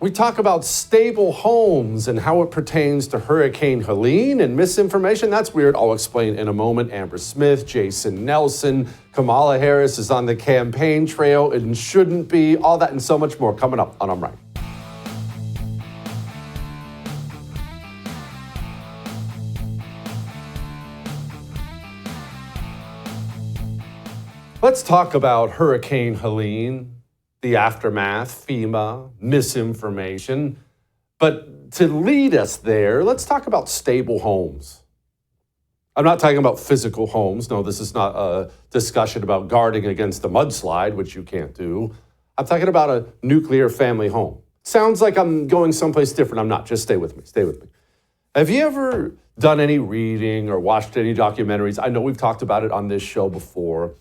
We talk about stable homes and how it pertains to Hurricane Helene and misinformation. That's weird. I'll explain in a moment. Amber Smith, Jason Nelson, Kamala Harris is on the campaign trail and shouldn't be. All that and so much more coming up on I'm Right. Let's talk about Hurricane Helene, the aftermath, FEMA, misinformation. But to lead us there, let's talk about stable homes. I'm not talking about physical homes. No, this is not a discussion about guarding against the mudslide, which you can't do. I'm talking about a nuclear family home. Sounds like I'm going someplace different. I'm not. Just stay with me. Stay with me. Have you ever done any reading or watched any documentaries? I know we've talked about it on this show before,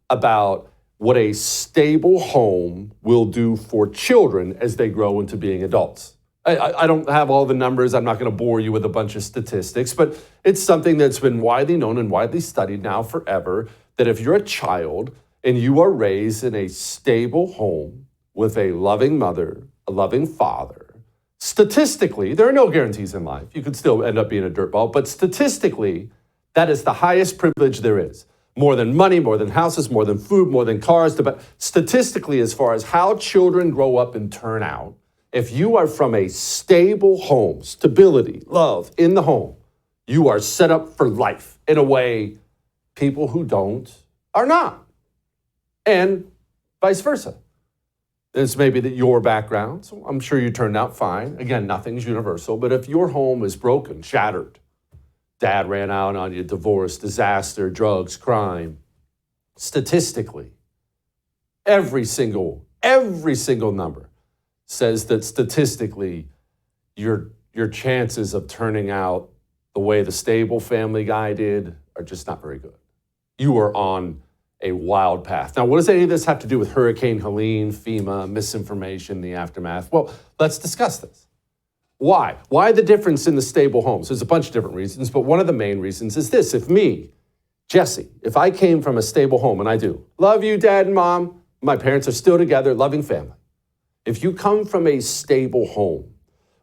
about what a stable home will do for children as they grow into being adults. I don't have all the numbers. I'm not going to bore you with a bunch of statistics, but it's something that's been widely known and widely studied now forever, that if you're a child and you are raised in a stable home with a loving mother, a loving father, statistically, there are no guarantees in life. You could still end up being a dirtball, but statistically, that is the highest privilege there is. More than money, more than houses, more than food, more than cars. But statistically, as far as how children grow up and turn out, if you are from a stable home, stability, love in the home, you are set up for life in a way people who don't are not. And vice versa. This may be your background, so I'm sure you turned out fine. Again, nothing's universal, but if your home is broken, shattered, dad ran out on you, divorce, disaster, drugs, crime. Statistically, every single number says that statistically, your chances of turning out the way the stable family guy did are just not very good. You are on a wild path. Now, what does any of this have to do with Hurricane Helene, FEMA, misinformation, the aftermath? Well, let's discuss this. Why? Why the difference in the stable homes? There's a bunch of different reasons, but one of the main reasons is this. If me, Jesse, if I came from a stable home, and I do, love you, Dad and Mom, my parents are still together, loving family. If you come from a stable home,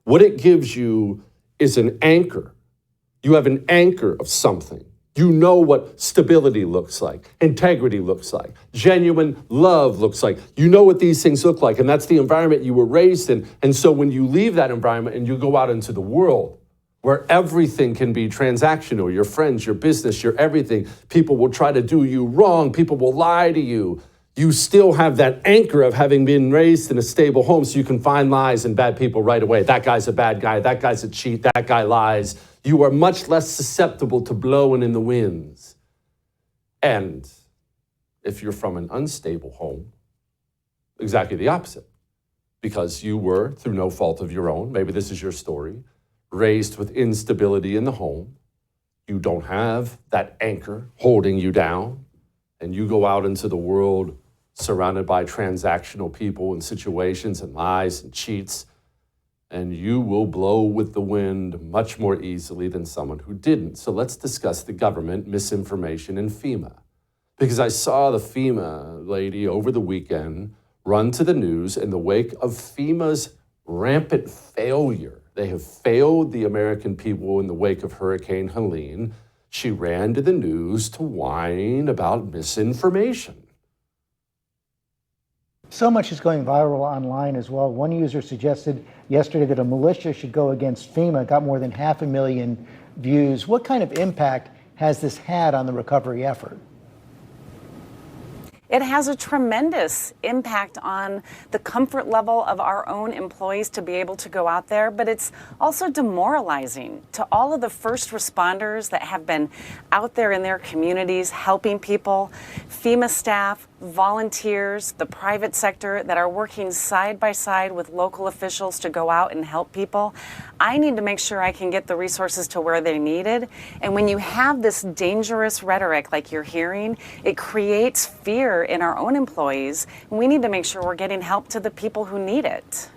what it gives you is an anchor. You have an anchor of something. You know what stability looks like, integrity looks like, genuine love looks like. You know what these things look like, and that's the environment you were raised in. And so when you leave that environment and you go out into the world where everything can be transactional, your friends, your business, your everything, people will try to do you wrong, people will lie to you. You still have that anchor of having been raised in a stable home, so you can find lies and bad people right away. That guy's a bad guy, that guy's a cheat, that guy lies. You are much less susceptible to blowing in the winds. And if you're from an unstable home, exactly the opposite. Because you were, through no fault of your own, maybe this is your story, raised with instability in the home. You don't have that anchor holding you down. And you go out into the world surrounded by transactional people and situations and lies and cheats. And you will blow with the wind much more easily than someone who didn't. So let's discuss the government, misinformation, and FEMA. Because I saw the FEMA lady over the weekend run to the news in the wake of FEMA's rampant failure. They have failed the American people in the wake of Hurricane Helene. She ran to the news to whine about misinformation. So much is going viral online as well. One user suggested yesterday that a militia should go against FEMA, got more than 500,000 views. What kind of impact has this had on the recovery effort? It has a tremendous impact on the comfort level of our own employees to be able to go out there, but it's also demoralizing to all of the first responders that have been out there in their communities helping people, FEMA staff, volunteers, the private sector that are working side by side with local officials to go out and help people. I need to make sure I can get the resources to where they're needed. And when you have this dangerous rhetoric like you're hearing, it creates fear in our own employees. And we need to make sure we're getting help to the people who need it.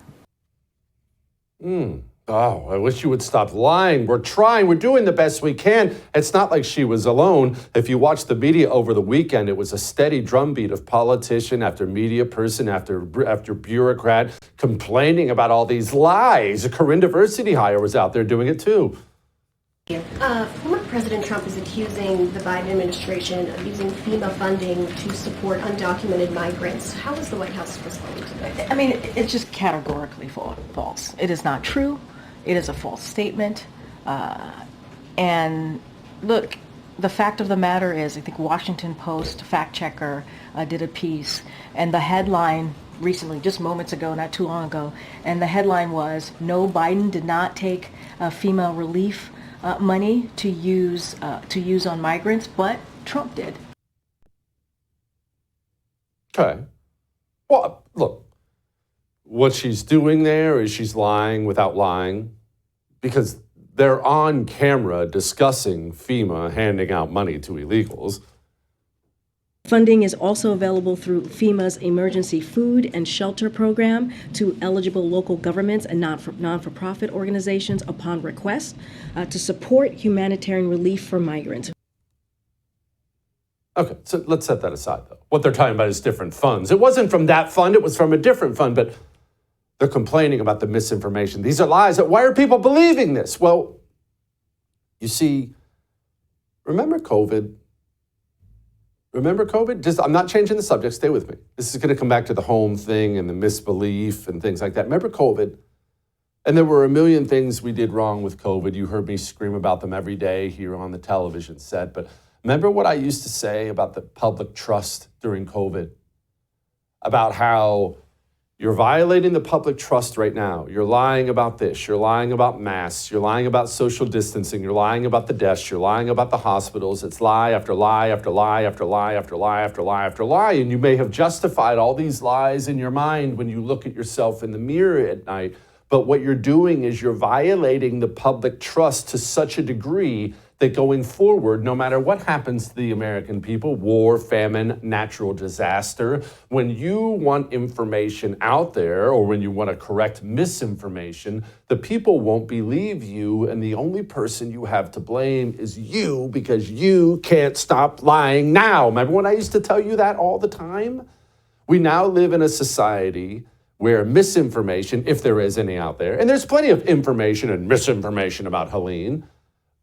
Oh, I wish you would stop lying. We're trying. We're doing the best we can. It's not like she was alone. If you watched the media over the weekend, it was a steady drumbeat of politician after media person after bureaucrat complaining about all these lies. A Corinne Diversity hire was out there doing it too. Former President Trump is accusing the Biden administration of using FEMA funding to support undocumented migrants. How is the White House responding to that? I mean, it's just categorically false. It is not true. It is a false statement. And look, the fact of the matter is, I think Washington Post fact checker did a piece, and the headline recently, just moments ago, not too long ago, and the headline was, "No, Biden did not take FEMA relief money to use on migrants, but Trump did." Okay. Well, look, what she's doing there is she's lying without lying, because they're on camera discussing FEMA handing out money to illegals. Funding is also available through FEMA's Emergency Food and Shelter Program to eligible local governments and non-for-profit organizations upon request to support humanitarian relief for migrants. Okay, so let's set that aside, though. What they're talking about is different funds. It wasn't from that fund, it was from a different fund, but they're complaining about the misinformation. These are lies. Why are people believing this? Well, you see, remember COVID? Remember COVID? I'm not changing the subject. Stay with me. This is going to come back to the home thing and the misbelief and things like that. Remember COVID? And there were a million things we did wrong with COVID. You heard me scream about them every day here on the television set. But remember what I used to say about the public trust during COVID? About how you're violating the public trust right now. You're lying about this. You're lying about masks. You're lying about social distancing. You're lying about the deaths. You're lying about the hospitals. It's lie after lie after lie after lie after lie after lie after lie. And you may have justified all these lies in your mind when you look at yourself in the mirror at night. But what you're doing is you're violating the public trust to such a degree that going forward, no matter what happens to the American people, war, famine, natural disaster, when you want information out there or when you want to correct misinformation, the people won't believe you, and the only person you have to blame is you because you can't stop lying now. Remember when I used to tell you that all the time? We now live in a society where misinformation, if there is any out there, and there's plenty of information and misinformation about Helene,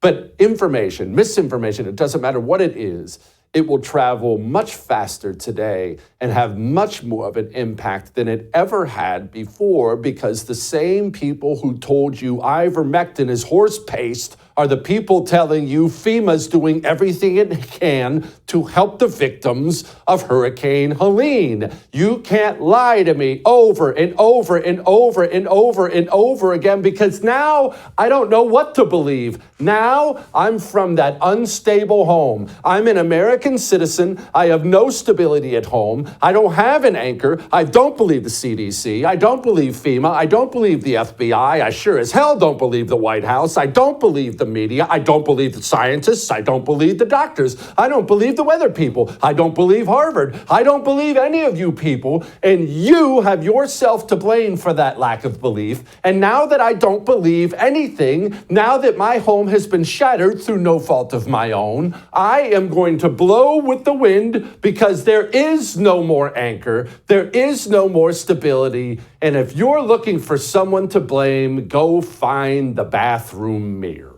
but information, misinformation, it doesn't matter what it is, it will travel much faster today and have much more of an impact than it ever had before, because the same people who told you ivermectin is horse paste are the people telling you FEMA's doing everything it can to help the victims of Hurricane Helene. You can't lie to me over and over and over and over and over again, because now I don't know what to believe. Now I'm from that unstable home. I'm an American citizen. I have no stability at home. I don't have an anchor. I don't believe the CDC. I don't believe FEMA. I don't believe the FBI. I sure as hell don't believe the White House. I don't believe the media. I don't believe the scientists. I don't believe the doctors. I don't believe the weather people. I don't believe Harvard. I don't believe any of you people. And you have yourself to blame for that lack of belief. And now that I don't believe anything, now that my home has been shattered through no fault of my own, I am going to blow with the wind, because there is no more anchor. There is no more stability. And if you're looking for someone to blame, go find the bathroom mirror.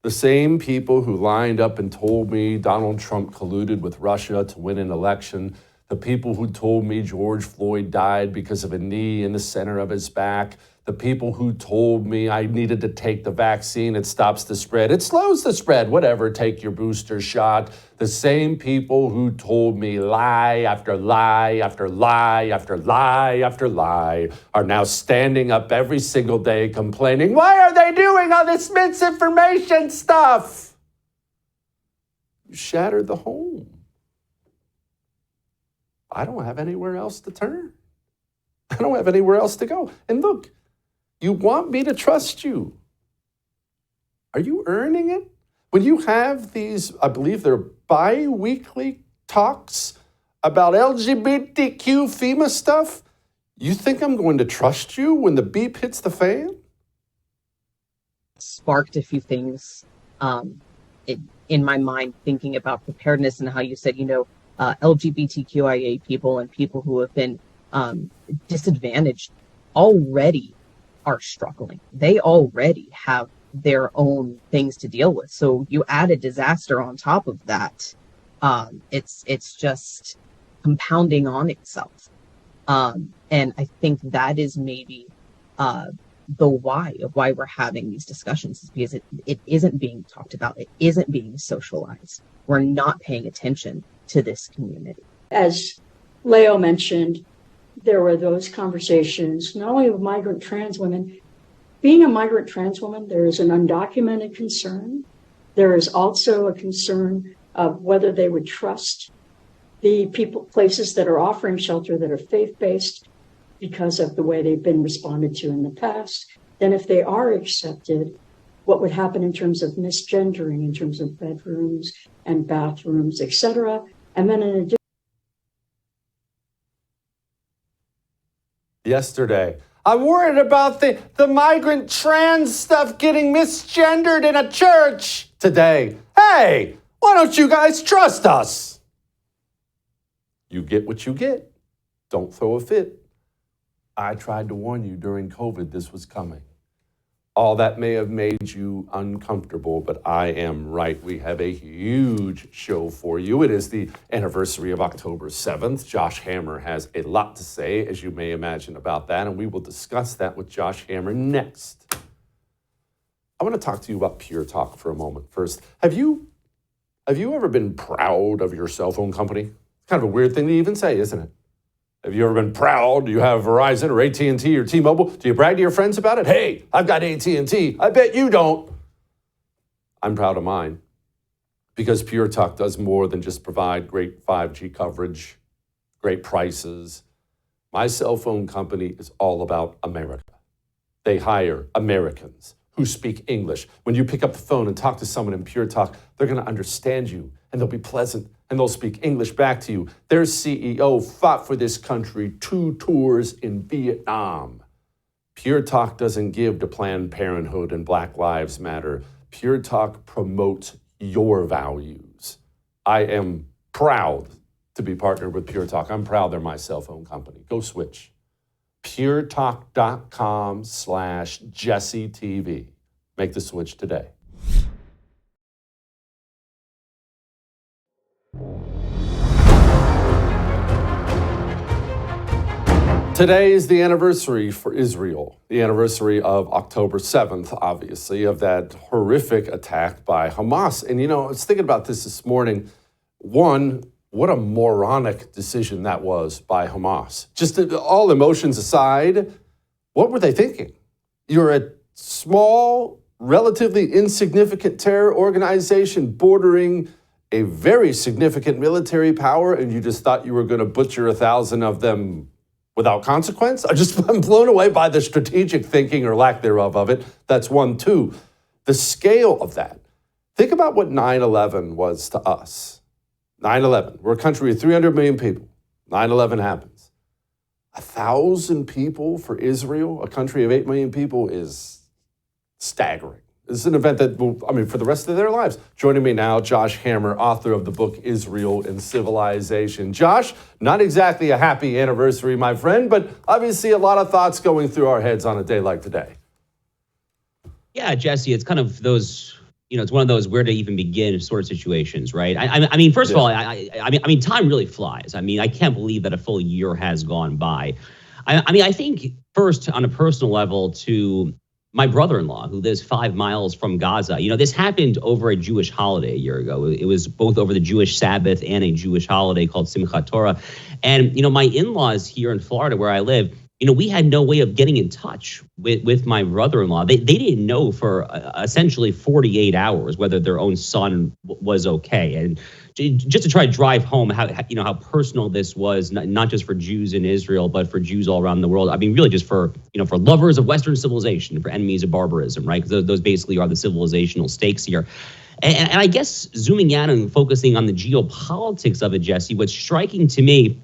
The same people who lined up and told me Donald Trump colluded with Russia to win an election, the people who told me George Floyd died because of a knee in the center of his back, the people who told me I needed to take the vaccine, it stops the spread, it slows the spread, whatever, take your booster shot. The same people who told me lie after lie after lie after lie after lie are now standing up every single day complaining, why are they doing all this misinformation stuff? You shattered the home. I don't have anywhere else to turn. I don't have anywhere else to go. And look, you want me to trust you. Are you earning it? When you have these, I believe they're bi-weekly talks about LGBTQ FEMA stuff, You think I'm going to trust you when the beep hits the fan? Sparked a few things in my mind, thinking about preparedness and how you said, LGBTQIA people and people who have been disadvantaged already are struggling. They already have their own things to deal with. So you add a disaster on top of that. It's just compounding on itself. And I think that is maybe the why of why we're having these discussions, is because it isn't being talked about. It isn't being socialized. We're not paying attention to this community. As Leo mentioned, there were those conversations, not only with migrant trans women. Being a migrant trans woman, there is an undocumented concern. There is also a concern of whether they would trust the places that are offering shelter that are faith-based because of the way they've been responded to in the past. Then if they are accepted, what would happen in terms of misgendering, in terms of bedrooms and bathrooms, et cetera. And then in addition, Yesterday, I'm worried about the migrant trans stuff getting misgendered in a church. Today, hey, why don't you guys trust us? You get what you get. Don't throw a fit. I tried to warn you during COVID this was coming. All that may have made you uncomfortable, but I am right. We have a huge show for you. It is the anniversary of October 7th. Josh Hammer has a lot to say, as you may imagine, about that, and we will discuss that with Josh Hammer next. I want to talk to you about Pure Talk for a moment. First, have you ever been proud of your cell phone company? It's kind of a weird thing to even say, isn't it? Have you ever been proud? Do you have Verizon or AT&T or T-Mobile? Do you brag to your friends about it? Hey, I've got AT&T. I bet you don't. I'm proud of mine because Pure Talk does more than just provide great 5G coverage, great prices. My cell phone company is all about America. They hire Americans who speak English. When you pick up the phone and talk to someone in Pure Talk, they're going to understand you and they'll be pleasant and they'll speak English back to you. Their CEO fought for this country 2 tours in Vietnam. Pure Talk doesn't give to Planned Parenthood and Black Lives Matter. Pure Talk promotes your values. I am proud to be partnered with Pure Talk. I'm proud they're my cell phone company. Go switch. puretalk.com/JesseTV. Make the switch today. Today is the anniversary for Israel, the anniversary of October 7th, obviously, of that horrific attack by Hamas. And, I was thinking about this morning. One, what a moronic decision that was by Hamas. Just all emotions aside, what were they thinking? You're a small, relatively insignificant terror organization bordering a very significant military power, and you just thought you were going to butcher 1,000 of them without consequence? I'm blown away by the strategic thinking or lack thereof of it. That's one. Two, the scale of that. Think about what 9/11 was to us. 9/11, we're a country of 300 million people. 9/11 happens. 1,000 people for Israel, a country of 8 million people, is staggering. This is an event that will, for the rest of their lives. Joining me now, Josh Hammer, author of the book Israel and Civilization. Josh, not exactly a happy anniversary, my friend, but obviously a lot of thoughts going through our heads on a day like today. Yeah, Jesse, it's kind of those, it's one of those where to even begin sort of situations, right? First of all, time really flies. I can't believe that a full year has gone by. I think first on a personal level to my brother-in-law, who lives 5 miles from Gaza, this happened over a Jewish holiday a year ago. It was both over the Jewish Sabbath and a Jewish holiday called Simchat Torah. And, my in-laws here in Florida where I live, we had no way of getting in touch with my brother-in-law. They didn't know for essentially 48 hours whether their own son was okay. And just to try to drive home how personal this was, not just for Jews in Israel, but for Jews all around the world. Really just for lovers of Western civilization, for enemies of barbarism, right? Because those basically are the civilizational stakes here. And I guess zooming out and focusing on the geopolitics of it, Jesse, what's striking to me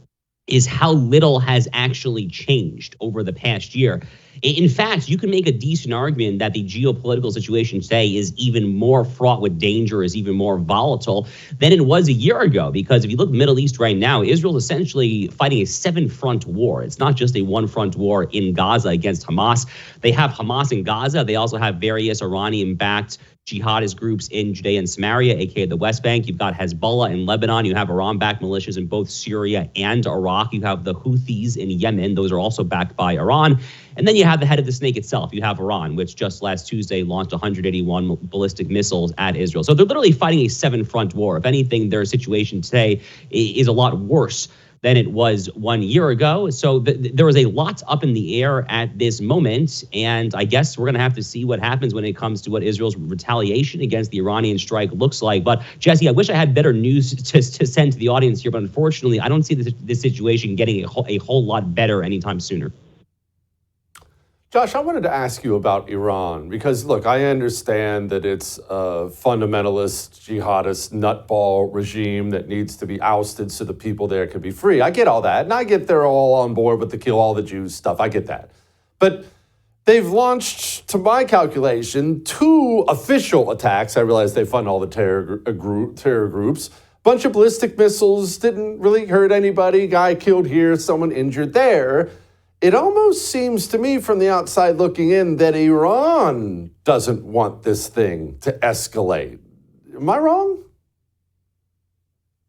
is how little has actually changed over the past year. In fact, you can make a decent argument that the geopolitical situation today is even more fraught with danger, is even more volatile than it was a year ago. Because if you look at the Middle East right now, Israel is essentially fighting a 7-front war. It's not just a 1-front war in Gaza against Hamas. They have Hamas in Gaza. They also have various Iranian-backed jihadist groups in Judea and Samaria, aka the West Bank. You've got Hezbollah in Lebanon. You have Iran-backed militias in both Syria and Iraq. You have the Houthis in Yemen. Those are also backed by Iran. And then you have the head of the snake itself. You have Iran, which just last Tuesday launched 181 ballistic missiles at Israel. So they're literally fighting a 7-front war. If anything, their situation today is a lot worse than it was 1 year ago. So there is a lot up in the air at this moment. And I guess we're going to have to see what happens when it comes to what Israel's retaliation against the Iranian strike looks like. But Jesse, I wish I had better news to send to the audience here. But unfortunately, I don't see this situation getting a whole lot better anytime sooner. Josh, I wanted to ask you about Iran because, look, I understand that it's a fundamentalist, jihadist, nutball regime that needs to be ousted so the people there can be free. I get all that, and I get they're all on board with the kill all the Jews stuff. I get that. But they've launched, to my calculation, 2 official attacks. I realize they fund all the terror groups. Bunch of ballistic missiles, didn't really hurt anybody. Guy killed here, someone injured there. It almost seems to me from the outside looking in that Iran doesn't want this thing to escalate. Am I wrong?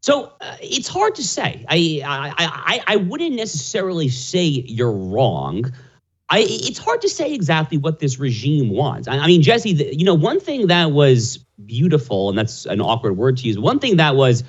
So it's hard to say. I wouldn't necessarily say you're wrong. It's hard to say exactly what this regime wants. I mean, Jesse, one thing that was beautiful, and that's an awkward word to use, one thing that was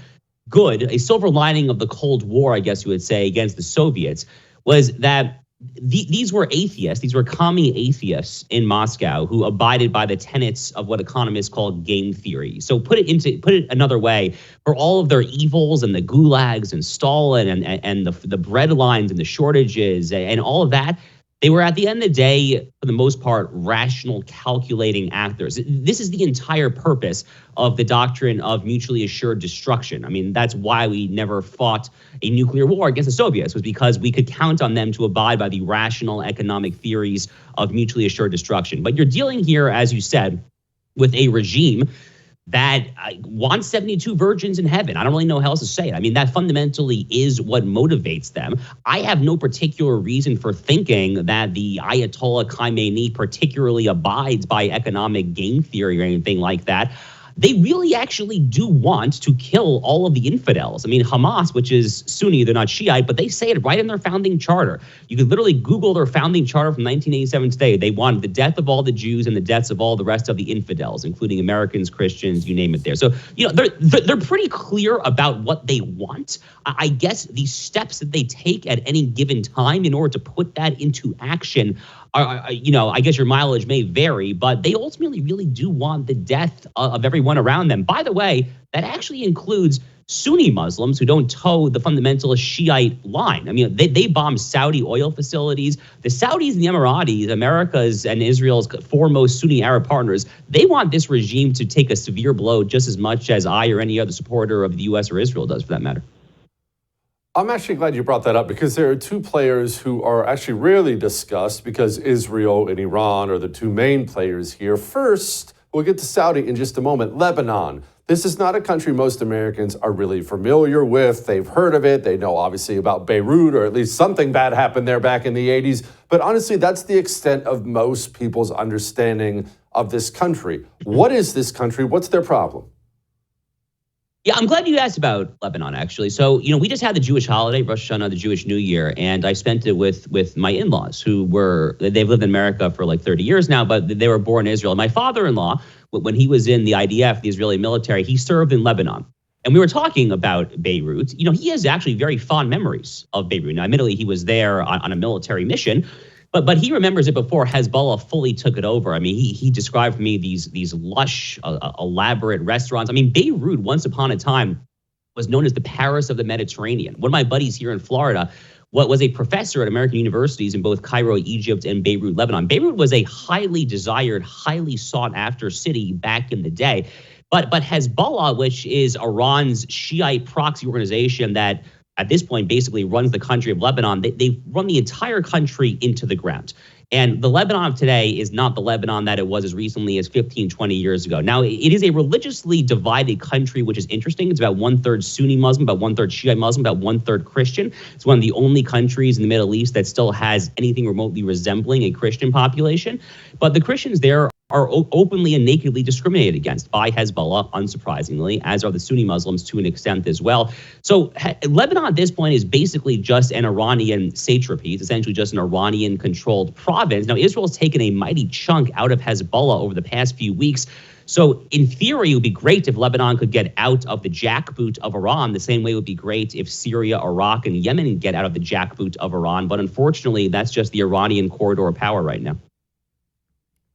good, a silver lining of the Cold War, I guess you would say, against the Soviets, was that these were atheists. These were commie atheists in Moscow who abided by the tenets of what economists call game theory. So put it another way, for all of their evils and the gulags and Stalin and the bread lines and the shortages and all of that, they were, at the end of the day, for the most part, rational, calculating actors. This is the entire purpose of the doctrine of mutually assured destruction. I mean, that's why we never fought a nuclear war against the Soviets, was because we could count on them to abide by the rational economic theories of mutually assured destruction. But you're dealing here, as you said, with a regime that wants 72 virgins in heaven. I don't really know how else to say it. I mean, that fundamentally is what motivates them. I have no particular reason for thinking that the Ayatollah Khamenei particularly abides by economic game theory or anything like that. They really actually do want to kill all of the infidels. I mean, Hamas, which is Sunni, they're not Shiite, but they say it right in their founding charter. You could literally Google their founding charter from 1987 today. They want the death of all the Jews and the deaths of all the rest of the infidels, including Americans, Christians, you name it there. So, they're pretty clear about what they want. I guess the steps that they take at any given time in order to put that into action I guess your mileage may vary, but they ultimately really do want the death of everyone around them. By the way, that actually includes Sunni Muslims who don't toe the fundamentalist Shiite line. I mean, they bomb Saudi oil facilities. The Saudis and the Emiratis, America's and Israel's foremost Sunni Arab partners, they want this regime to take a severe blow just as much as I or any other supporter of the U.S. or Israel does, for that matter. I'm actually glad you brought that up because there are 2 players who are actually rarely discussed because Israel and Iran are the 2 main players here. First, we'll get to Saudi in just a moment. Lebanon. This is not a country most Americans are really familiar with. They've heard of it. They know obviously about Beirut, or at least something bad happened there back in the 80s. But honestly, that's the extent of most people's understanding of this country. What is this country? What's their problem? Yeah, I'm glad you asked about Lebanon, actually. So, we just had the Jewish holiday, Rosh Hashanah, the Jewish New Year, and I spent it with my in-laws they've lived in America for like 30 years now, but they were born in Israel. My father-in-law, when he was in the IDF, the Israeli military, he served in Lebanon. And we were talking about Beirut. He has actually very fond memories of Beirut. Now, admittedly, he was there on a military mission, but he remembers it before Hezbollah fully took it over. I mean, he described for me these lush, elaborate restaurants. I mean, Beirut, once upon a time, was known as the Paris of the Mediterranean. One of my buddies here in Florida was a professor at American universities in both Cairo, Egypt, and Beirut, Lebanon. Beirut was a highly desired, highly sought-after city back in the day. But Hezbollah, which is Iran's Shiite proxy organization that at this point basically runs the country of Lebanon, they've run the entire country into the ground. And the Lebanon of today is not the Lebanon that it was as recently as 15, 20 years ago. Now, it is a religiously divided country, which is interesting. It's about 1/3 Sunni Muslim, about 1/3 Shiite Muslim, about 1/3 Christian. It's one of the only countries in the Middle East that still has anything remotely resembling a Christian population. But the Christians there are openly and nakedly discriminated against by Hezbollah, unsurprisingly, as are the Sunni Muslims to an extent as well. So Lebanon at this point is basically just an Iranian satrapy. It's essentially just an Iranian-controlled province. Now, Israel's taken a mighty chunk out of Hezbollah over the past few weeks. So in theory, it would be great if Lebanon could get out of the jackboot of Iran, the same way it would be great if Syria, Iraq, and Yemen get out of the jackboot of Iran. But unfortunately, that's just the Iranian corridor of power right now.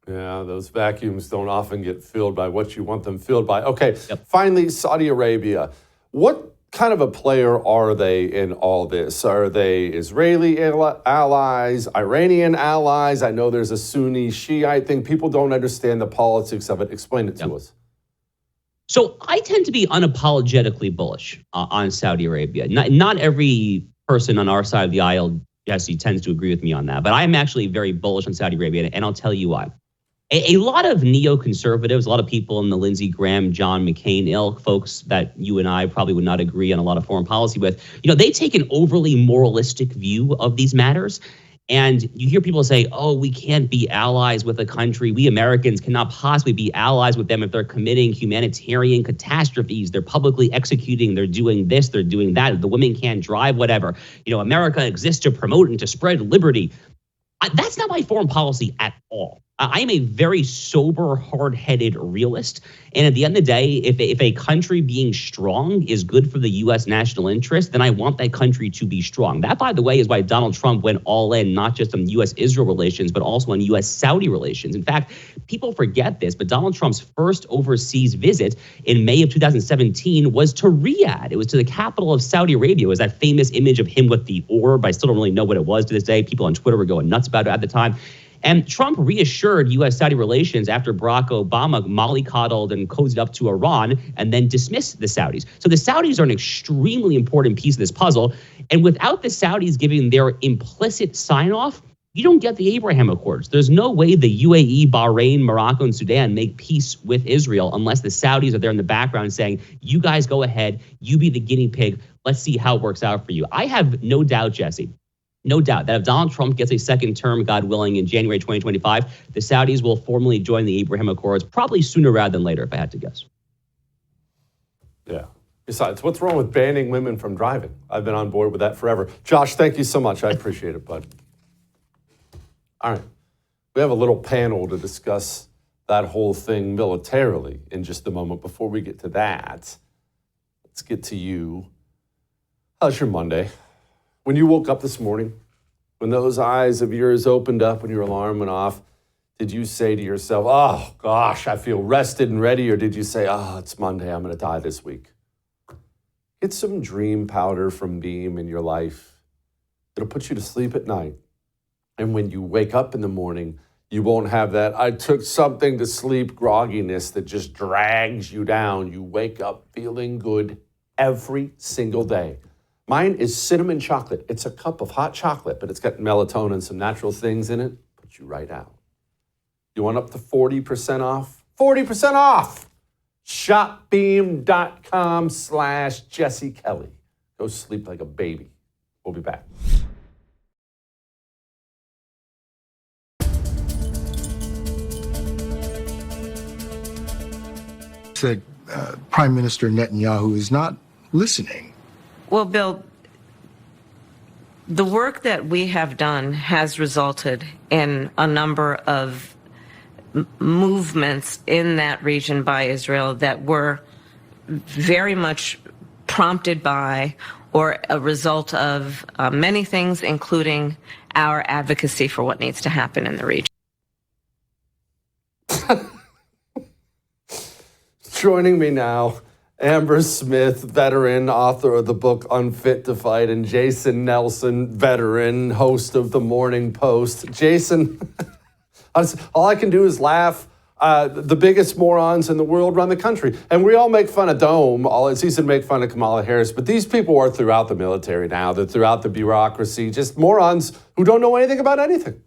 Yeah, those vacuums don't often get filled by what you want them filled by. Okay, Finally, Saudi Arabia. What kind of a player are they in all this? Are they Israeli allies, Iranian allies? I know there's a Sunni Shiite thing. People don't understand the politics of it. Explain it to us. So I tend to be unapologetically bullish on Saudi Arabia. Not every person on our side of the aisle, Jesse, tends to agree with me on that. But I'm actually very bullish on Saudi Arabia, and I'll tell you why. A lot of neoconservatives, a lot of people in the Lindsey Graham, John McCain ilk, folks that you and I probably would not agree on a lot of foreign policy with, they take an overly moralistic view of these matters. And you hear people say, oh, we can't be allies with a country. We Americans cannot possibly be allies with them if they're committing humanitarian catastrophes. They're publicly executing. They're doing this. They're doing that. The women can't drive, whatever. America exists to promote and to spread liberty. That's not my foreign policy at all. I am a very sober, hard-headed realist. And at the end of the day, if a country being strong is good for the U.S. national interest, then I want that country to be strong. That, by the way, is why Donald Trump went all in, not just on U.S.-Israel relations, but also on U.S.-Saudi relations. In fact, people forget this, but Donald Trump's first overseas visit in May of 2017 was to Riyadh. It was to the capital of Saudi Arabia. It was that famous image of him with the orb. I still don't really know what it was to this day. People on Twitter were going nuts about it at the time. And Trump reassured U.S.-Saudi relations after Barack Obama mollycoddled and cozied up to Iran and then dismissed the Saudis. So the Saudis are an extremely important piece of this puzzle. And without the Saudis giving their implicit sign-off, you don't get the Abraham Accords. There's no way the UAE, Bahrain, Morocco, and Sudan make peace with Israel unless the Saudis are there in the background saying, you guys go ahead, you be the guinea pig, let's see how it works out for you. I have no doubt, Jesse, no doubt that if Donald Trump gets a second term, God willing, in January 2025, the Saudis will formally join the Abraham Accords, probably sooner rather than later, if I had to guess. Yeah. Besides, what's wrong with banning women from driving? I've been on board with that forever. Josh, thank you so much. I appreciate it, bud. All right. We have a little panel to discuss that whole thing militarily in just a moment. Before we get to that, let's get to you. How's your Monday? When you woke up this morning, when those eyes of yours opened up, when your alarm went off, did you say to yourself, oh, gosh, I feel rested and ready? Or did you say, oh, it's Monday, I'm going to die this week? Get some dream powder from Beam in your life. It'll put you to sleep at night. And when you wake up in the morning, you won't have that I took something to sleep grogginess that just drags you down. You wake up feeling good every single day. Mine is cinnamon chocolate. It's a cup of hot chocolate, but it's got melatonin, some natural things in it. Put you right out. You want up to 40% off? 40% off! Shopbeam.com/Jesse Kelly. Go sleep like a baby. We'll be back. Said Prime Minister Netanyahu is not listening. Well, Bill, the work that we have done has resulted in a number of movements in that region by Israel that were very much prompted by or a result of many things, including our advocacy for what needs to happen in the region. Joining me now, Amber Smith, veteran, author of the book Unfit to Fight, and Jason Nelson, veteran, host of the Morning Post. Jason, all I can do is laugh. The biggest morons in the world run the country. And we all make fun of Dome. It's easy to make fun of Kamala Harris, but these people are throughout the military now. They're throughout the bureaucracy, just morons who don't know anything about anything.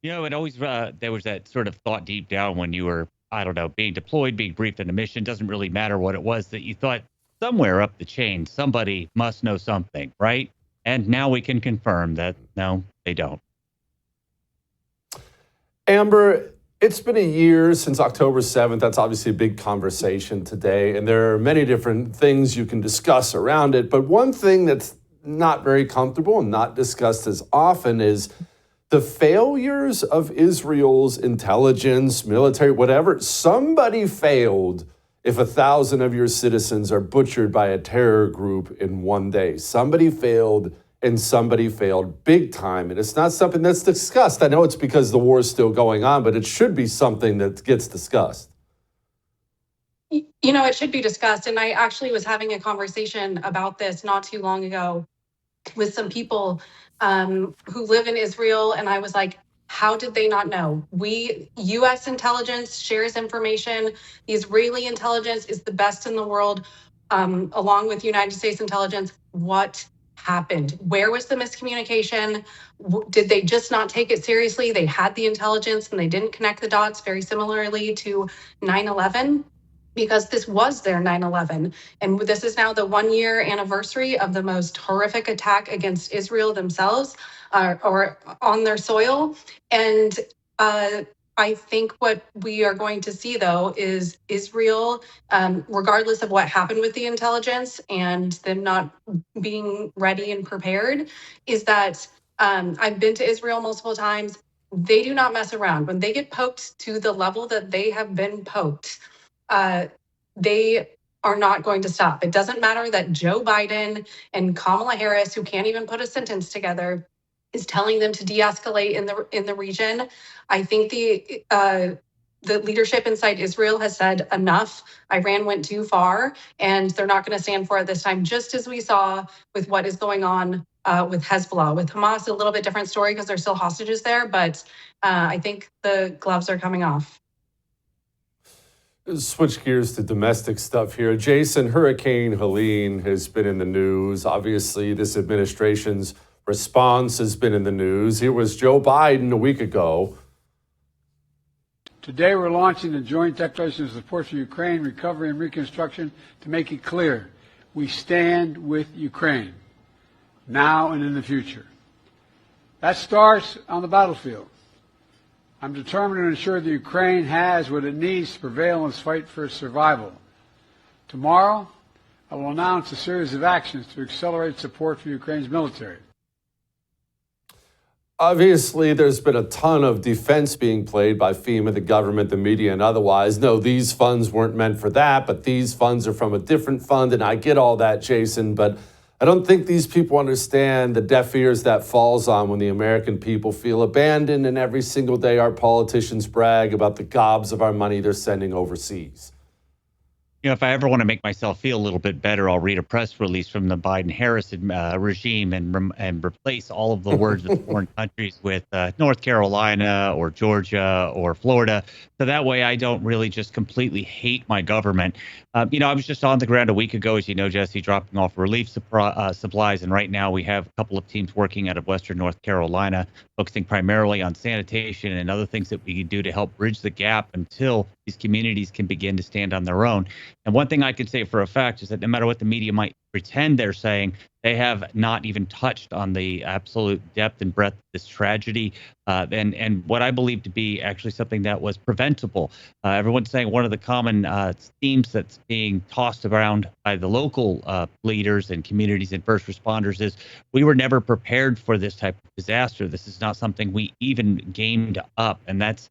You know, it always, there was that sort of thought deep down when you were, I don't know, being deployed, being briefed on a mission, doesn't really matter what it was, that you thought somewhere up the chain, somebody must know something, right? And now we can confirm that, no, they don't. Amber, it's been a year since October 7th. That's obviously a big conversation today, and there are many different things you can discuss around it. But one thing that's not very comfortable and not discussed as often is the failures of Israel's intelligence, military, whatever. Somebody failed if 1,000 of your citizens are butchered by a terror group in one day. Somebody failed, and somebody failed big time. And it's not something that's discussed. I know it's because the war is still going on, but it should be something that gets discussed. You know, it should be discussed. And I actually was having a conversation about this not too long ago with some people who live in Israel. And I was like, how did they not know? U.S. intelligence shares information. The Israeli intelligence is the best in the world, along with United States intelligence. What happened? Where was the miscommunication? Did they just not take it seriously? They had the intelligence and they didn't connect the dots, very similarly to 9/11. Because this was their 9/11. And this is now the 1-year anniversary of the most horrific attack against Israel themselves, or on their soil. And I think what we are going to see, though, is Israel, regardless of what happened with the intelligence and them not being ready and prepared, is that I've been to Israel multiple times. They do not mess around. When they get poked to the level that they have been poked, they are not going to stop. It doesn't matter that Joe Biden and Kamala Harris, who can't even put a sentence together, is telling them to de-escalate in the region. I think the leadership inside Israel has said enough. Iran went too far, and they're not going to stand for it this time, just as we saw with what is going on with Hezbollah. With Hamas, a little bit different story because there's still hostages there, but I think the gloves are coming off. Switch gears to domestic stuff here. Jason, Hurricane Helene has been in the news. Obviously, this administration's response has been in the news. Here was Joe Biden a week ago. Today, we're launching a joint declaration of support for Ukraine, recovery, and reconstruction to make it clear we stand with Ukraine now and in the future. That starts on the battlefield. I'm determined to ensure that Ukraine has what it needs to prevail in its fight for its survival. Tomorrow, I will announce a series of actions to accelerate support for Ukraine's military. Obviously, there's been a ton of defense being played by FEMA, the government, the media, and otherwise. No, these funds weren't meant for that, but these funds are from a different fund, and I get all that, Jason, but I don't think these people understand the deaf ears that falls on when the American people feel abandoned and every single day our politicians brag about the gobs of our money they're sending overseas. You know, if I ever want to make myself feel a little bit better, I'll read a press release from the Biden-Harris regime and replace all of the words of foreign countries with North Carolina or Georgia or Florida. So that way I don't really just completely hate my government. You know, I was just on the ground a week ago, as you know, Jesse, dropping off relief supplies. And right now we have a couple of teams working out of Western North Carolina, focusing primarily on sanitation and other things that we can do to help bridge the gap until these communities can begin to stand on their own. And one thing I can say for a fact is that no matter what the media might pretend they're saying, they have not even touched on the absolute depth and breadth of this tragedy, and what I believe to be actually something that was preventable. Everyone's saying one of the common themes that's being tossed around by the local leaders and communities and first responders is we were never prepared for this type of disaster. This is not something we even gamed up, and that's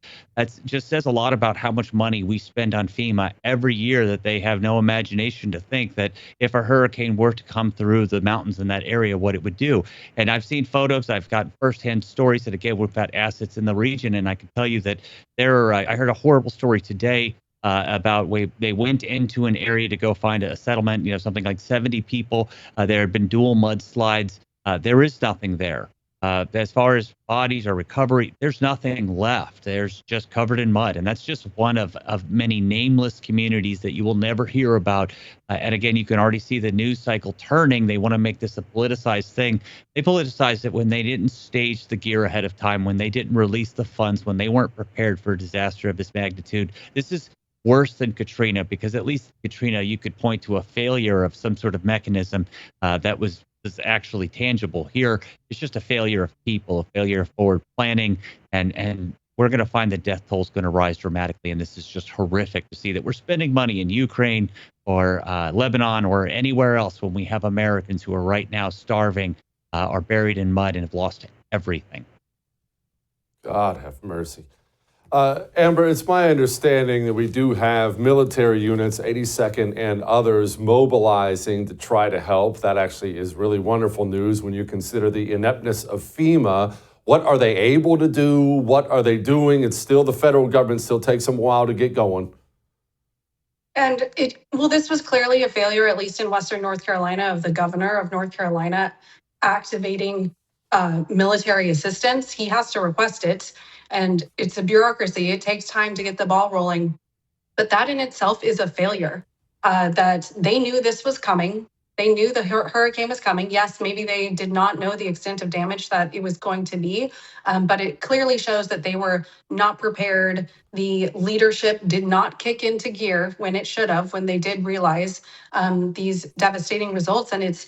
just says a lot about how much money we spend on FEMA every year, that they have no imagination to think that if a hurricane were to come through the mountains in that area, what it would do. And I've seen photos, I've got firsthand stories that again, we've got assets in the region, and I can tell you that I heard a horrible story today about they went into an area to go find a settlement, you know, something like 70 people. There had been dual mudslides. There is nothing there. As far as bodies or recovery, there's nothing left. There's just covered in mud. And that's just one of many nameless communities that you will never hear about. And again, you can already see the news cycle turning. They want to make this a politicized thing. They politicized it when they didn't stage the gear ahead of time, when they didn't release the funds, when they weren't prepared for a disaster of this magnitude. This is worse than Katrina, because at least Katrina, you could point to a failure of some sort of mechanism that was actually tangible. Here, it's just a failure of people, a failure of forward planning, and we're going to find the death toll is going to rise dramatically. And this is just horrific to see that we're spending money in Ukraine or Lebanon or anywhere else when we have Americans who are right now starving, are buried in mud, and have lost everything. God have mercy. Amber, it's my understanding that we do have military units, 82nd and others, mobilizing to try to help. That actually is really wonderful news when you consider the ineptness of FEMA. What are they able to do? What are they doing? It's still the federal government still takes them a while to get going. And this was clearly a failure, at least in Western North Carolina, of the governor of North Carolina activating military assistance. He has to request it. And it's a bureaucracy. It takes time to get the ball rolling. But that in itself is a failure, that they knew this was coming. They knew the hurricane was coming. Yes, maybe they did not know the extent of damage that it was going to be, but it clearly shows that they were not prepared. The leadership did not kick into gear when it should have, when they did realize these devastating results. And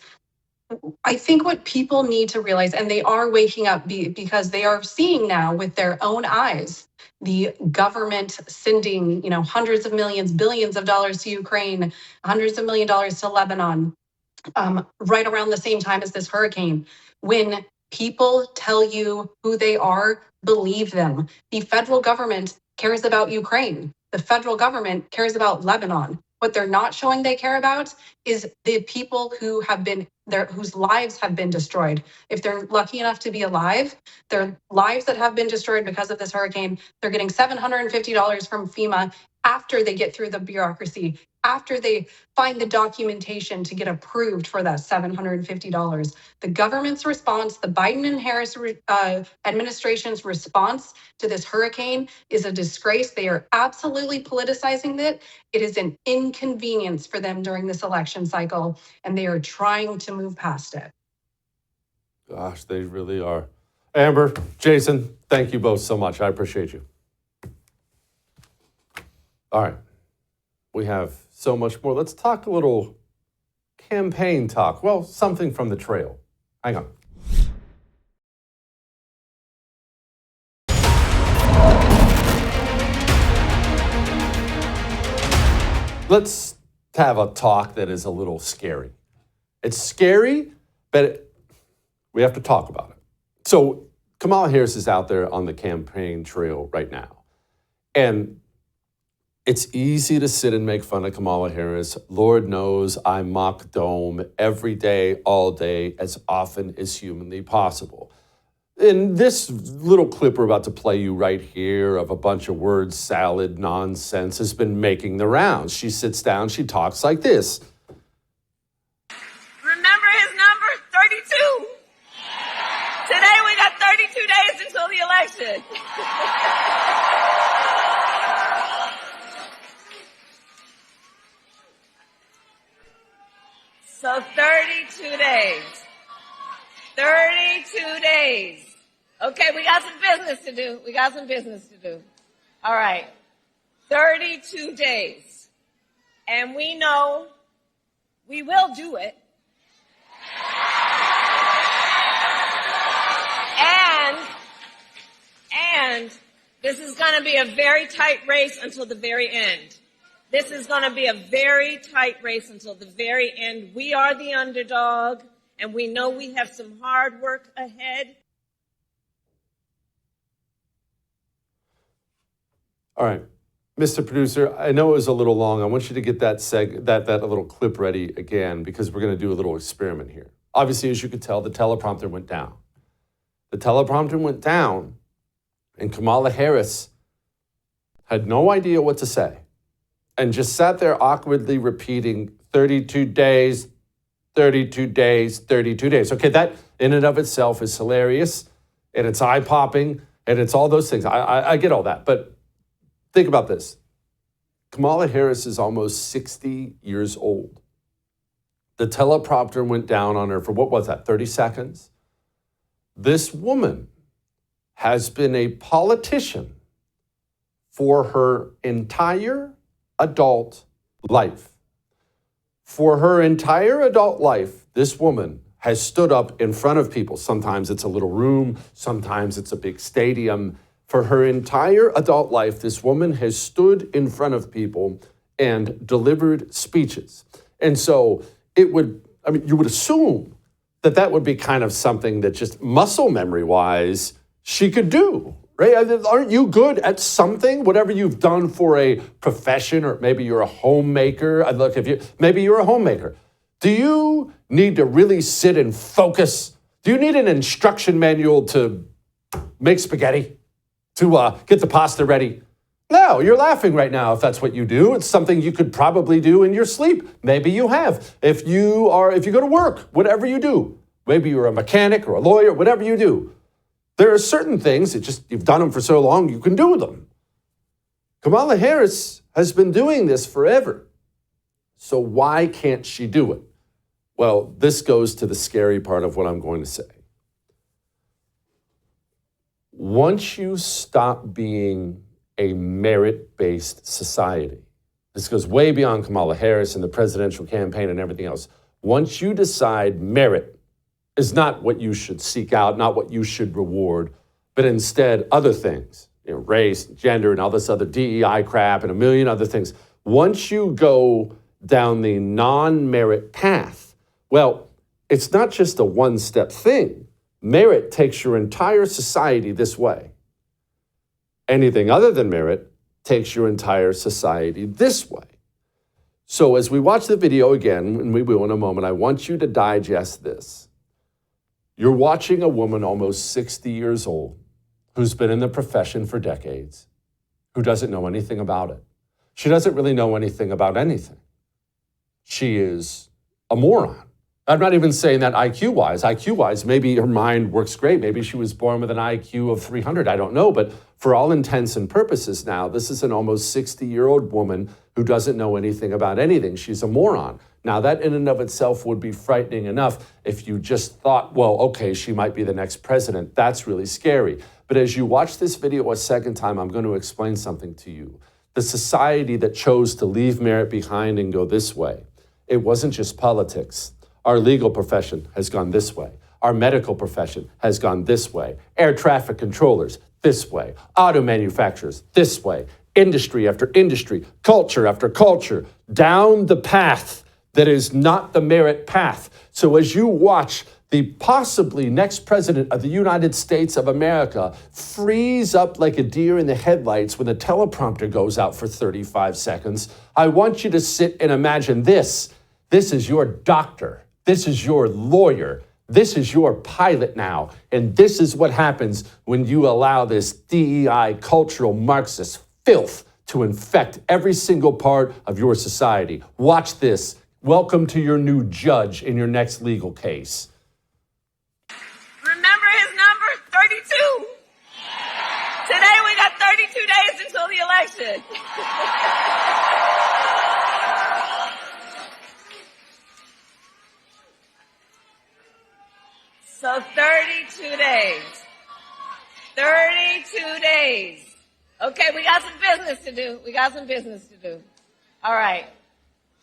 I think what people need to realize, and they are waking up because they are seeing now with their own eyes, the government sending, hundreds of millions, billions of dollars to Ukraine, hundreds of million dollars to Lebanon, right around the same time as this hurricane. When people tell you who they are, believe them. The federal government cares about Ukraine. The federal government cares about Lebanon. What they're not showing they care about is the people who have been there, whose lives have been destroyed. If they're lucky enough to be alive, their lives that have been destroyed because of this hurricane, they're getting $750 from FEMA after they get through the bureaucracy, after they find the documentation to get approved for that $750. The government's response, the Biden and Harris administration's response to this hurricane is a disgrace. They are absolutely politicizing it. It is an inconvenience for them during this election cycle, and they are trying to move past it. Gosh, they really are. Amber, Jason, thank you both so much. I appreciate you. All right. We have so much more. Let's talk a little campaign talk. Well, something from the trail. Hang on. Let's have a talk that is a little scary. It's scary, but we have to talk about it. So Kamala Harris is out there on the campaign trail right now. And it's easy to sit and make fun of Kamala Harris. Lord knows I mock Dome every day, all day, as often as humanly possible. In this little clip we're about to play you right here of a bunch of word salad nonsense has been making the rounds. She sits down, she talks like this. Remember his number, 32. Today we got 32 days until the election. So 32 days. 32 days. Okay, we got some business to do. All right. 32 days. And we know we will do it. And this is going to be a very tight race until the very end. This is going to be a very tight race until the very end. We are the underdog, and we know we have some hard work ahead. All right. Mr. Producer, I know it was a little long. I want you to get that little clip ready again, because we're going to do a little experiment here. Obviously, as you could tell, the teleprompter went down. And Kamala Harris had no idea what to say and just sat there awkwardly repeating 32 days, 32 days, 32 days. Okay, in and of itself is hilarious, and it's eye-popping, and it's all those things. I get all that, but think about this. Kamala Harris is almost 60 years old. The teleprompter went down on her for, what was that, 30 seconds? This woman has been a politician for her entire adult life. For her entire adult life, this woman has stood up in front of people. Sometimes it's a little room, sometimes it's a big stadium. For her entire adult life, this woman has stood in front of people and delivered speeches. And so you would assume that that would be kind of something that just muscle memory-wise she could do, right? Aren't you good at something, whatever you've done for a profession, or maybe you're a homemaker? Maybe you're a homemaker. Do you need to really sit and focus? Do you need an instruction manual to make spaghetti? To get the pasta ready? No, you're laughing right now if that's what you do. It's something you could probably do in your sleep. Maybe you have. If you go to work, whatever you do, maybe you're a mechanic or a lawyer, whatever you do, there are certain things that you've done them for so long, you can do them. Kamala Harris has been doing this forever. So why can't she do it? Well, this goes to the scary part of what I'm going to say. Once you stop being a merit-based society, this goes way beyond Kamala Harris and the presidential campaign and everything else. Once you decide merit is not what you should seek out, not what you should reward, but instead other things, race, gender, and all this other DEI crap and a million other things. Once you go down the non-merit path, well, it's not just a one-step thing. Merit takes your entire society this way. Anything other than merit takes your entire society this way. So as we watch the video again, and we will in a moment, I want you to digest this. You're watching a woman almost 60 years old who's been in the profession for decades, who doesn't know anything about it. She doesn't really know anything about anything. She is a moron. I'm not even saying that IQ-wise. IQ-wise, maybe her mind works great. Maybe she was born with an IQ of 300. I don't know. But for all intents and purposes now, this is an almost 60-year-old woman who doesn't know anything about anything. She's a moron. Now, that in and of itself would be frightening enough if you just thought, well, okay, she might be the next president. That's really scary. But as you watch this video a second time, I'm going to explain something to you. The society that chose to leave merit behind and go this way, it wasn't just politics. Our legal profession has gone this way. Our medical profession has gone this way. Air traffic controllers, this way. Auto manufacturers, this way. Industry after industry, culture after culture, down the path that is not the merit path. So as you watch the possibly next president of the United States of America freeze up like a deer in the headlights when the teleprompter goes out for 35 seconds, I want you to sit and imagine this. This is your doctor. This is your lawyer. This is your pilot now. And this is what happens when you allow this DEI cultural Marxist filth to infect every single part of your society. Watch this. Welcome to your new judge in your next legal case. Remember his number? 32. Today we got 32 days until the election. So 32 days. 32 days. Okay, we got some business to do. All right.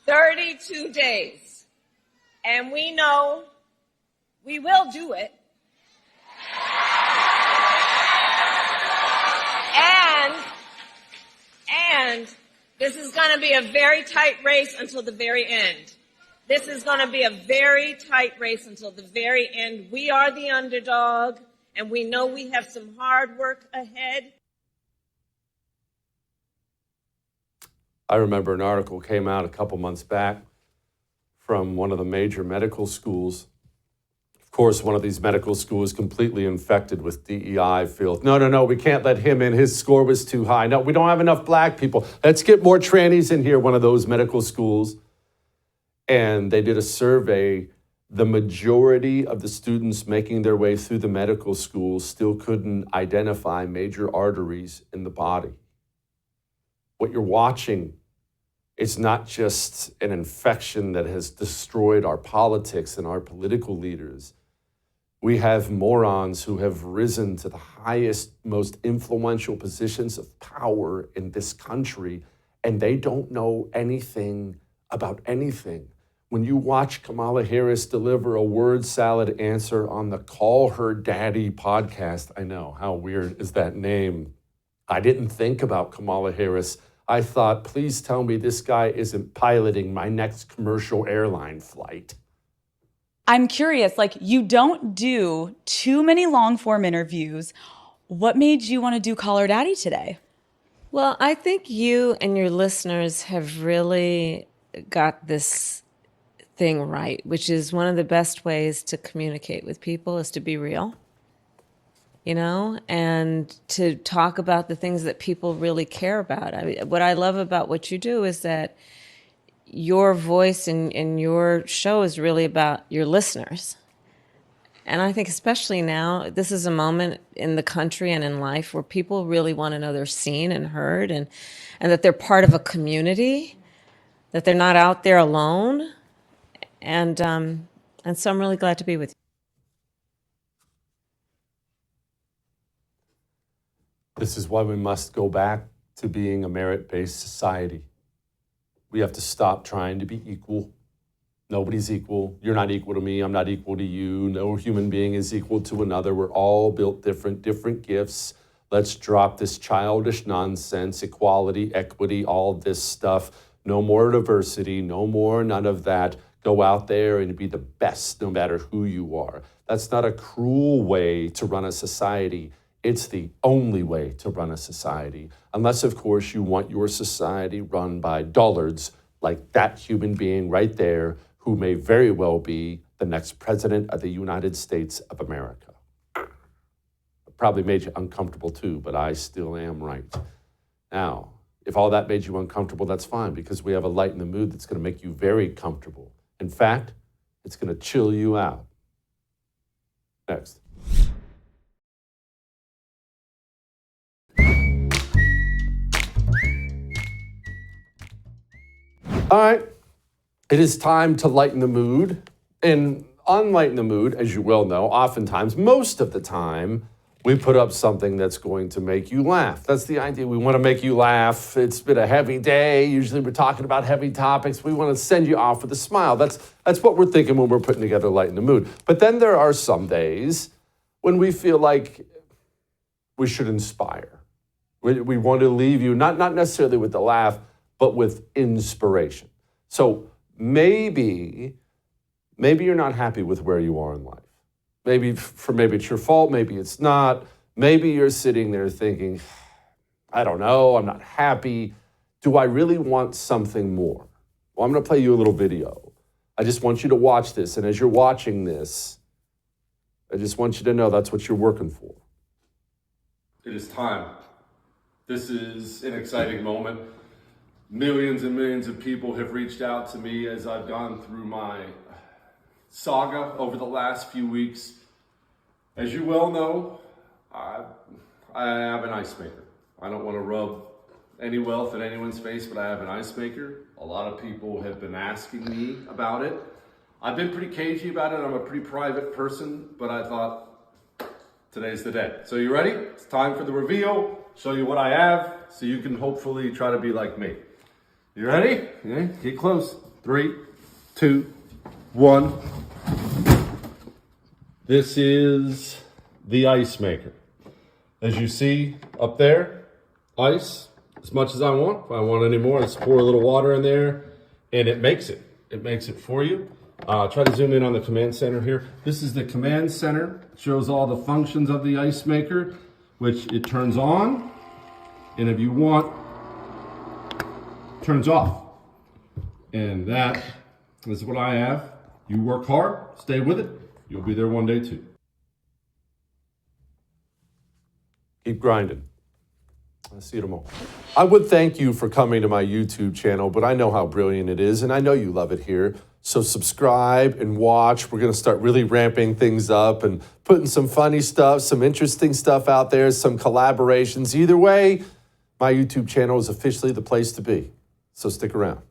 32 days. And we know we will do it. And this is going to be a very tight race until the very end. This is going to be a very tight race until the very end. We are the underdog, and we know we have some hard work ahead. I remember an article came out a couple months back from one of the major medical schools. Of course, one of these medical schools completely infected with DEI filth. No, we can't let him in. His score was too high. No, we don't have enough black people. Let's get more trannies in here, one of those medical schools. And they did a survey the majority of the students making their way through the medical school still couldn't identify major arteries in the body. What you're watching is not just an infection that has destroyed our politics and our political leaders. We have morons who have risen to the highest, most influential positions of power in this country, and they don't know anything about anything. When you watch Kamala Harris deliver a word salad answer on the Call Her Daddy podcast, I know, how weird is that name? I didn't think about Kamala Harris. I thought, please tell me this guy isn't piloting my next commercial airline flight. I'm curious, like, you don't do too many long form interviews. What made you want to do Call Her Daddy today? Well, I think you and your listeners have really got this thing right, which is one of the best ways to communicate with people is to be real, and to talk about the things that people really care about. I mean, what I love about what you do is that your voice in your show is really about your listeners. And I think especially now, this is a moment in the country and in life where people really want to know they're seen and heard and that they're part of a community, that they're not out there alone. And so I'm really glad to be with you. This is why we must go back to being a merit-based society. We have to stop trying to be equal. Nobody's equal. You're not equal to me. I'm not equal to you. No human being is equal to another. We're all built different gifts. Let's drop this childish nonsense, equality, equity, all this stuff. No more diversity, no more none of that. Go out there and be the best no matter who you are. That's not a cruel way to run a society. It's the only way to run a society. Unless, of course, you want your society run by dullards like that human being right there who may very well be the next president of the United States of America. It probably made you uncomfortable too, but I still am right. Now, if all that made you uncomfortable, that's fine, because we have a light in the mood that's going to make you very comfortable. In fact, it's going to chill you out. Next. All right, it is time to lighten the mood. And on Lighten the Mood, as you well know, oftentimes, most of the time, we put up something that's going to make you laugh. That's the idea. We want to make you laugh. It's been a heavy day. Usually we're talking about heavy topics. We want to send you off with a smile. That's what we're thinking when we're putting together Lighten the Mood. But then there are some days when we feel like we should inspire. We want to leave you, not necessarily with the laugh, but with inspiration. So maybe you're not happy with where you are in life. Maybe it's your fault, maybe it's not. Maybe you're sitting there thinking, I don't know, I'm not happy. Do I really want something more? Well, I'm going to play you a little video. I just want you to watch this, and as you're watching this, I just want you to know that's what you're working for. It is time. This is an exciting moment. Millions and millions of people have reached out to me as I've gone through my saga over the last few weeks. As you well know, I have an ice maker. I don't want to rub any wealth in anyone's face, but I have an ice maker. A lot of people have been asking me about it. I've been pretty cagey about it. I'm a pretty private person, but I thought today's the day. So you ready? It's time for the reveal. Show you what I have so you can hopefully try to be like me. You ready? Yeah, get close. 3, 2, 1. This is the ice maker. As you see up there, ice, as much as I want. If I want any more, let's pour a little water in there, and it makes it. It makes it for you. Try to zoom in on the command center here. This is the command center. It shows all the functions of the ice maker, which it turns on, and if you want, turns off. And that is what I have. You work hard, stay with it. You'll be there one day too. Keep grinding. I'll see you tomorrow. I would thank you for coming to my YouTube channel, but I know how brilliant it is, and I know you love it here. So subscribe and watch. We're going to start really ramping things up and putting some funny stuff, some interesting stuff out there, some collaborations. Either way, my YouTube channel is officially the place to be. So stick around.